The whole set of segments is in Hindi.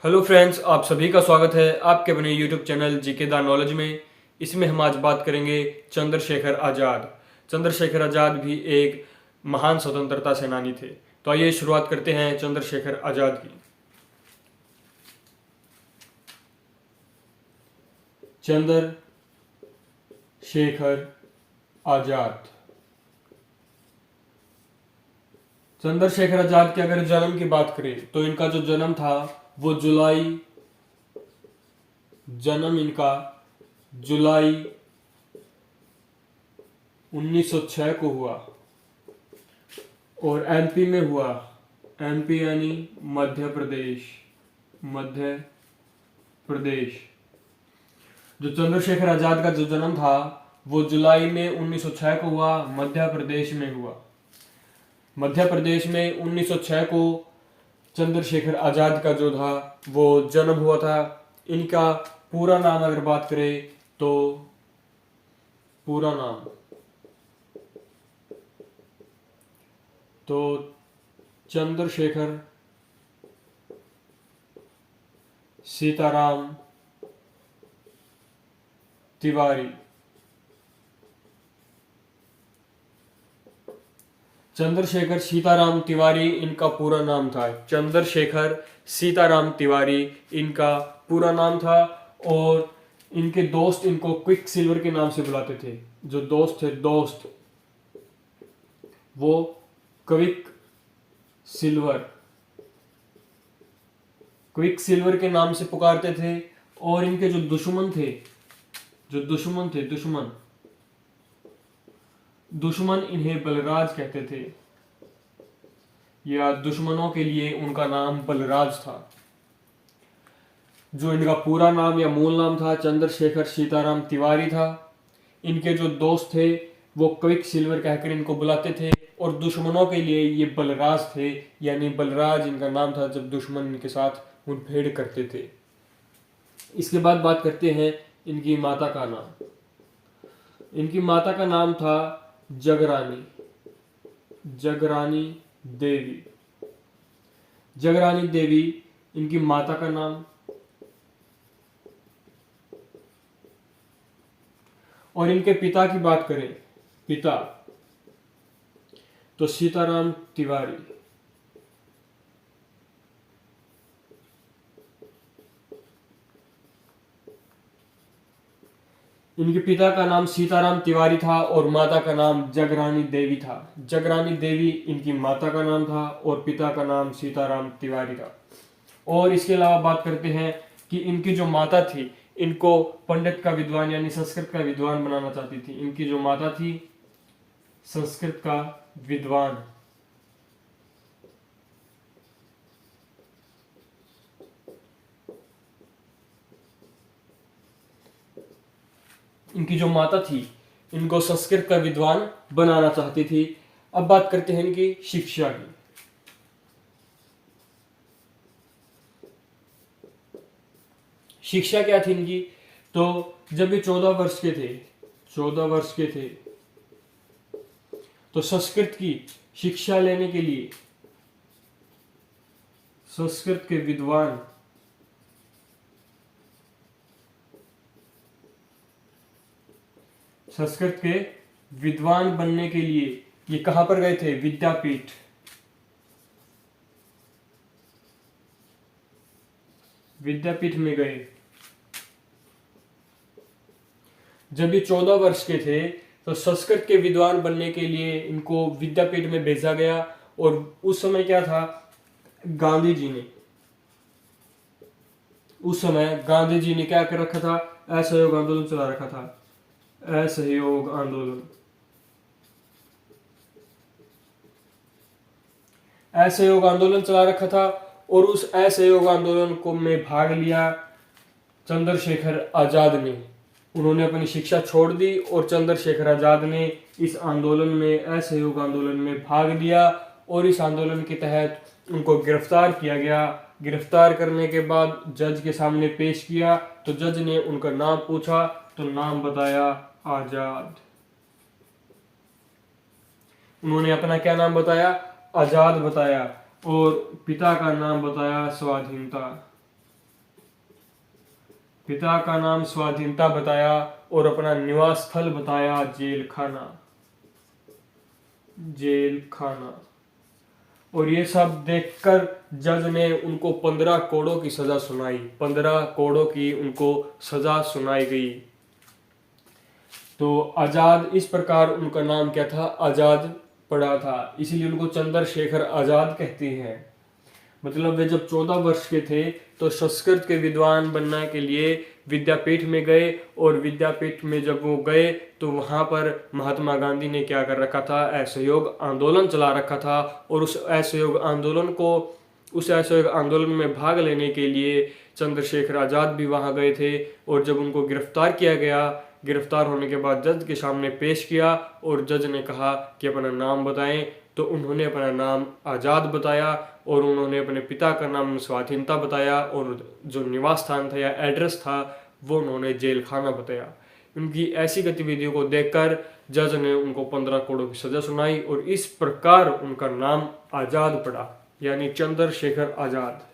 हेलो फ्रेंड्स, आप सभी का स्वागत है आपके अपने YouTube channel GK the knowledge में। इसमें हम आज बात करेंगे चंद्रशेखर आज़ाद। चंद्रशेखर आज़ाद भी एक महान स्वतंत्रता सेनानी थे। तो आइए शुरुआत करते हैं चंद्रशेखर आज़ाद की। चंद्रशेखर आज़ाद। चंद्रशेखर आज़ाद के अगर जन्म की बात करें तो इनका जो जन्म था वो जुलाई 1906 को हुआ और एमपी में हुआ। एमपी यानी मध्य प्रदेश। जो चंद्रशेखर आजाद का जो जन्म था वो जुलाई में 1906 को हुआ, मध्य प्रदेश में हुआ। मध्य प्रदेश में 1906 को चंद्रशेखर आजाद का जो था वो जन्म हुआ था। इनका पूरा नाम अगर बात करें तो पूरा नाम तो चंद्रशेखर सीताराम तिवारी। चंद्रशेखर सीताराम तिवारी इनका पूरा नाम था। चंद्रशेखर सीताराम तिवारी इनका पूरा नाम था और इनके दोस्त इनको क्विक सिल्वर के नाम से बुलाते थे। जो दोस्त थे वो क्विक सिल्वर के नाम से पुकारते थे। और इनके जो दुश्मन इन्हें बलराज कहते थे, या दुश्मनों के लिए उनका नाम बलराज था। जो इनका पूरा नाम या मूल नाम था चंद्रशेखर सीताराम तिवारी था। इनके जो दोस्त थे वो क्विक सिल्वर कहकर इनको बुलाते थे और दुश्मनों के लिए ये बलराज थे, यानी बलराज इनका नाम था जब दुश्मन इनके साथ मुठभेड़ करते थे। इसके बाद बात करते हैं इनकी माता का नाम। इनकी माता का नाम था जगरानी देवी इनकी माता का नाम। और इनके पिता की बात करें तो सीताराम तिवारी। इनके पिता का नाम सीताराम तिवारी था और माता का नाम जगरानी देवी था। जगरानी देवी इनकी माता का नाम था और पिता का नाम सीताराम तिवारी था। और इसके अलावा बात करते हैं कि इनकी जो माता थी इनको पंडित का विद्वान यानी संस्कृत का विद्वान बनाना चाहती थी। इनकी जो माता थी संस्कृत का विद्वान। इनकी जो माता थी इनको संस्कृत का विद्वान बनाना चाहती थी। अब बात करते हैं इनकी शिक्षा की। शिक्षा क्या थी इनकी? तो जब ये 14 वर्ष के थे तो संस्कृत की शिक्षा लेने के लिए संस्कृत के विद्वान बनने के लिए ये कहां पर गए थे? विद्यापीठ में गए। जब ये 14 वर्ष के थे तो संस्कृत के विद्वान बनने के लिए इनको विद्यापीठ में भेजा गया। और उस समय क्या था, गांधी जी ने क्या कर रखा था? असहयोग आंदोलन चला रखा था। असहयोग आंदोलन चला रखा था और उस असहयोग आंदोलन को में भाग लिया चंद्रशेखर आजाद ने। उन्होंने अपनी शिक्षा छोड़ दी और चंद्रशेखर आजाद ने इस आंदोलन में असहयोग आंदोलन में भाग लिया और इस आंदोलन के तहत उनको गिरफ्तार किया गया। गिरफ्तार करने के बाद जज के सामने पेश किया तो जज ने उनका नाम पूछा तो नाम बताया आजाद। उन्होंने अपना क्या नाम बताया? आजाद बताया। और पिता का नाम बताया स्वाधीनता। पिता का नाम स्वाधीनता बताया और अपना निवास स्थल बताया जेल खाना। जेल खाना। और ये सब देखकर जज ने उनको 15 कोड़ों की सजा सुनाई। 15 कोड़ों की उनको सजा सुनाई गई। तो आजाद, इस प्रकार उनका नाम क्या था, आजाद पड़ा था, इसीलिए उनको चंद्रशेखर आजाद कहते हैं। मतलब वे जब 14 वर्ष के थे तो संस्कृत के विद्वान बनने के लिए विद्यापीठ में गए, और विद्यापीठ में जब वो गए तो वहाँ पर महात्मा गांधी ने क्या कर रखा था, असहयोग आंदोलन चला रखा था। और उस असहयोग आंदोलन में भाग लेने के लिए चंद्रशेखर आजाद भी वहाँ गए थे। और जब उनको गिरफ्तार किया गया, गिरफ्तार होने के बाद जज के सामने पेश किया और जज ने कहा कि अपना नाम बताएं, तो उन्होंने अपना नाम आजाद बताया और उन्होंने अपने पिता का नाम स्वाधीनता बताया, और जो निवास स्थान था या एड्रेस था वो उन्होंने जेल खाना बताया। उनकी ऐसी गतिविधियों को देखकर जज ने उनको 15 करोड़ की सजा सुनाई और इस प्रकार उनका नाम आजाद पड़ा, यानी चंद्रशेखर आजाद।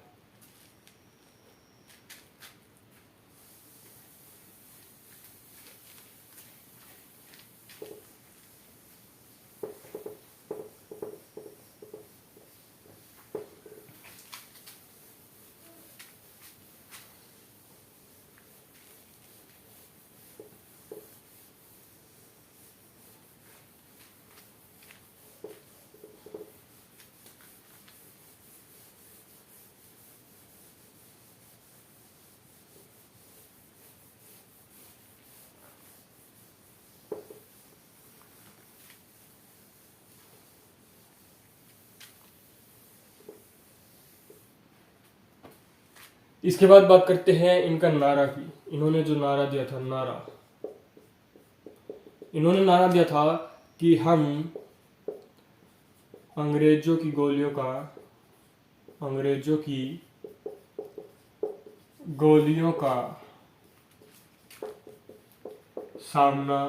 इसके बाद बात करते हैं इनका नारा की। इन्होंने जो नारा दिया था, इन्होंने नारा दिया था कि हम अंग्रेजों की गोलियों का सामना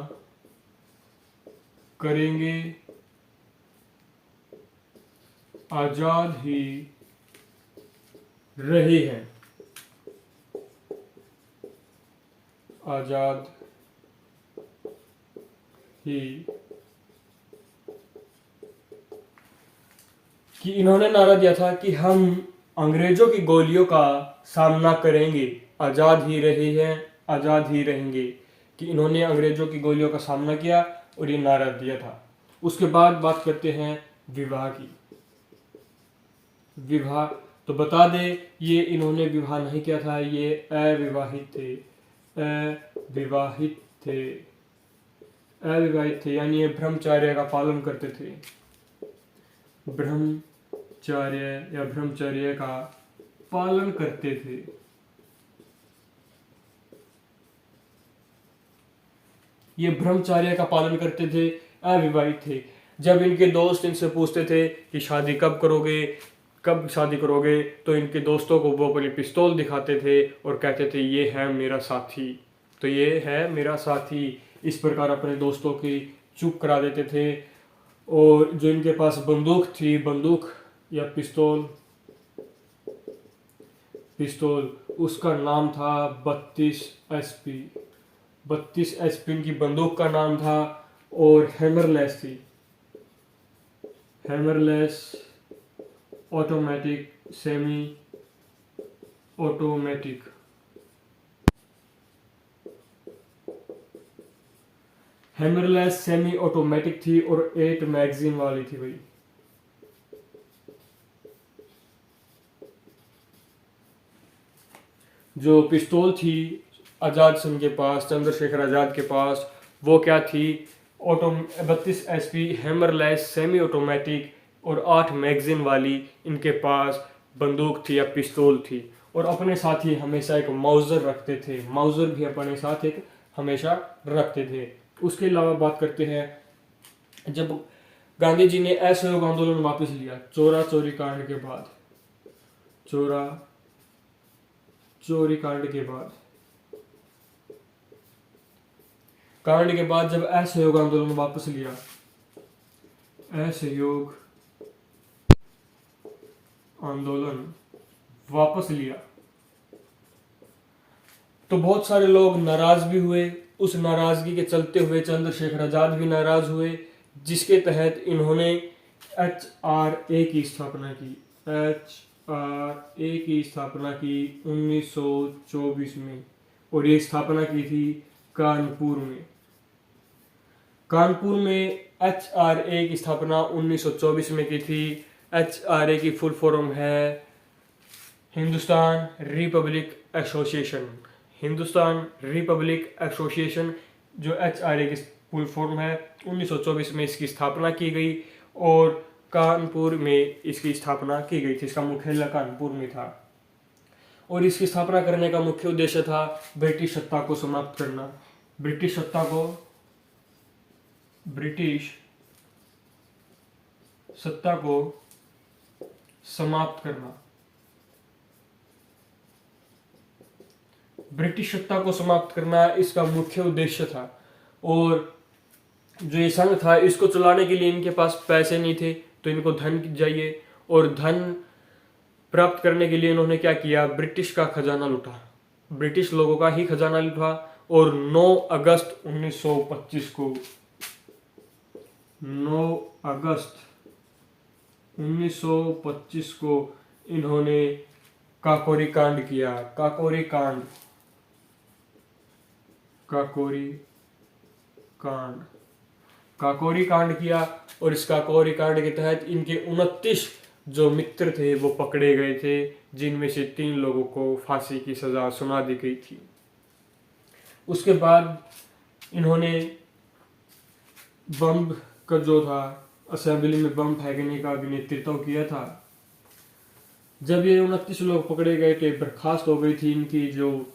करेंगे, आजाद ही रहे हैं, आजाद ही। कि इन्होंने नारा दिया था कि हम अंग्रेजों की गोलियों का सामना करेंगे, आजाद ही रहे हैं, आजाद ही रहेंगे। कि इन्होंने अंग्रेजों की गोलियों का सामना किया और ये नारा दिया था। उसके बाद बात करते हैं विवाह की। विवाह तो बता दे, ये इन्होंने विवाह नहीं किया था, ये अविवाहित थे, यानी ये ब्रह्मचर्य का पालन करते थे। ब्रह्मचर्य का पालन करते थे। ये ब्रह्मचर्य का पालन करते थे, अविवाहित थे। जब इनके दोस्त इनसे पूछते थे कि कब शादी करोगे, तो इनके दोस्तों को वो अपनी पिस्तौल दिखाते थे और कहते थे ये है मेरा साथी, तो ये है मेरा साथी। इस प्रकार अपने दोस्तों की चुप करा देते थे। और जो इनके पास बंदूक या पिस्तौल, उसका नाम था 32 एसपी। 32 एसपी की बंदूक का नाम था। और हैमरलेस थी, automatic, semi automatic. Hammerless semi automatic थी और 8 मैगजीन वाली थी भाई। जो पिस्तौल थी आजाद सिंह के पास, चंद्रशेखर आजाद के पास, वो क्या थी, 32 एसपी, हैमरलेस, सेमी ऑटोमेटिक और 8 मैगजीन वाली इनके पास बंदूक थी या पिस्तौल थी। और अपने साथ ही हमेशा एक माउजर रखते थे, माउजर भी अपने साथ एक हमेशा रखते थे। उसके अलावा बात करते हैं जब गांधी जी ने असहयोग आंदोलन वापस लिया, चोरी कांड के बाद, जब असहयोग आंदोलन वापस लिया, तो बहुत सारे लोग नाराज भी हुए। उस नाराजगी के चलते हुए चंद्रशेखर आजाद भी नाराज हुए, जिसके तहत इन्होंने HRA की स्थापना की। HRA की स्थापना की 1924 में, और ये स्थापना की थी कानपुर में। कानपुर में HRA की स्थापना 1924 में की थी। HRA की फुल फॉर्म है Hindustan Republic association. Hindustan Republic association जो HRA की फुल फॉर्म है, 1924 में इसकी स्थापना की गई और कानपुर में इसकी स्थापना की गई थी। इसका मुख्यालय कानपुर में था और इसकी स्थापना करने का मुख्य उद्देश्य था ब्रिटिश सत्ता को समाप्त करना। ब्रिटिश सत्ता को समाप्त करना। ब्रिटिश सत्ता को समाप्त करना इसका मुख्य उद्देश्य था। और जो ये संघ था, इसको चलाने के लिए इनके पास पैसे नहीं थे, तो इनको धन चाहिए, और धन प्राप्त करने के लिए इन्होंने क्या किया, ब्रिटिश का खजाना लूटा, ब्रिटिश लोगों का ही खजाना लूटा। और 9 अगस्त 1925 को 9 अगस्त 1925 को इन्होंने काकोरी कांड किया। काकोरी कांड किया। और इस काकोरी कांड के तहत इनके 29 जो मित्र थे वो पकड़े गए थे, जिनमें से 3 लोगों को फांसी की सजा सुना दी गई थी। उसके बाद इन्होंने बम का जो था, असेंबली में बम फेंकने का भी नेतृत्व किया था। जब ये 29 लोग पकड़े गए थे, बर्खास्त हो गई थी इनकी जो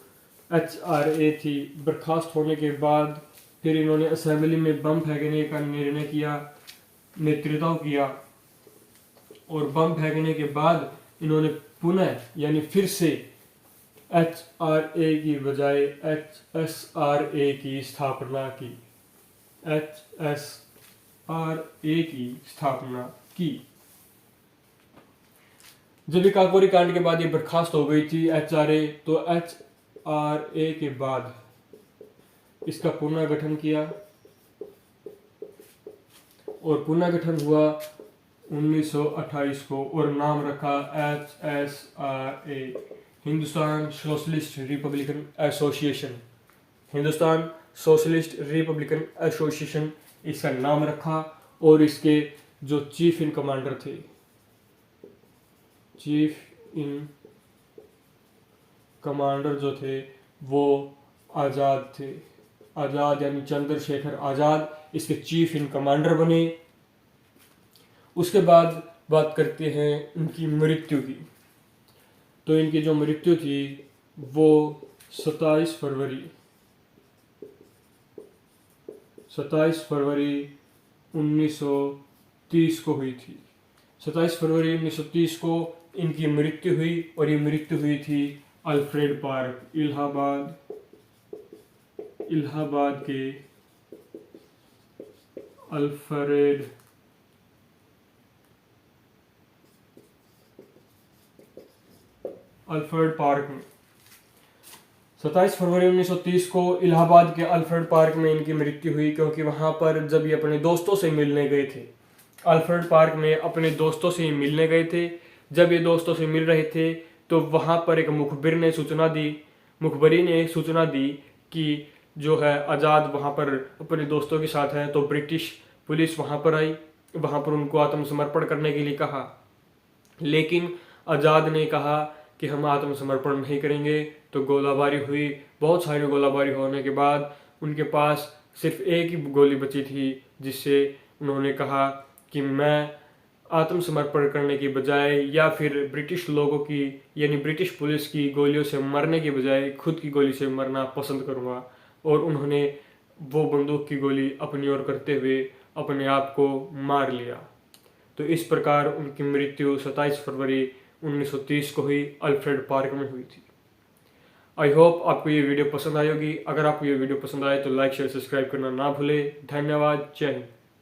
HRA थी। बर्खास्त होने के बाद फिर इन्होंने असेंबली में बम फेंकने का निर्णय किया, नेतृत्व किया। और बम फेंकने के बाद इन्होंने पुनः यानी फिर से HRA की बजाय HSRA की स्थापना की। HSRA की स्थापना की। जब काकोरी कांड के बाद ये बर्खास्त हो गई थी HRA, तो HRA के बाद इसका पुनर्गठन किया और पुनर्गठन हुआ 1928 को और नाम रखा HSRA, Hindustan socialist Republican association. Hindustan socialist Republican association इसका नाम रखा। और इसके जो चीफ इन कमांडर थे, चीफ इन कमांडर जो थे वो आज़ाद थे। आज़ाद यानी चंद्रशेखर आज़ाद इसके चीफ इन कमांडर बने। उसके बाद बात करते हैं इनकी मृत्यु की। तो इनकी जो मृत्यु थी वो 27 फरवरी 1930 को हुई थी। 27 फरवरी 1930 को इनकी मृत्यु हुई और ये मृत्यु हुई थी अल्फ्रेड पार्क, इलाहाबाद के अल्फ्रेड पार्क में। 27 फरवरी 1930 को इलाहाबाद के अल्फ्रेड पार्क में इनकी मृत्यु हुई, क्योंकि वहां पर जब ये अपने दोस्तों से मिलने गए थे, अल्फ्रेड पार्क में अपने दोस्तों से मिलने गए थे। जब ये दोस्तों से मिल रहे थे तो वहां पर एक मुखबिर ने सूचना दी कि जो है आज़ाद वहां पर अपने दोस्तों के साथ है। तो ब्रिटिश पुलिस वहां पर आई, वहां पर उनको आत्मसमर्पण करने के लिए कहा, लेकिन आज़ाद ने कहा कि हम आत्मसमर्पण नहीं करेंगे। तो गोलाबारी हुई। बहुत सारी गोलाबारी होने के बाद उनके पास सिर्फ एक ही गोली बची थी, जिससे उन्होंने कहा कि मैं आत्मसमर्पण करने की बजाय या फिर ब्रिटिश लोगों की यानी ब्रिटिश पुलिस की गोलियों से मरने की बजाय खुद की गोली से मरना पसंद करूँगा। और उन्होंने वो बंदूक की गोली अपनी ओर करते हुए अपने आप को मार लिया। तो इस प्रकार उनकी मृत्यु 27 फरवरी 1930 को हुई, अल्फ्रेड पार्क में हुई थी। आई होप आपको ये वीडियो पसंद आई होगी। अगर आपको ये वीडियो पसंद आए तो लाइक शेयर सब्सक्राइब करना ना भूले। धन्यवाद। जय हिंद।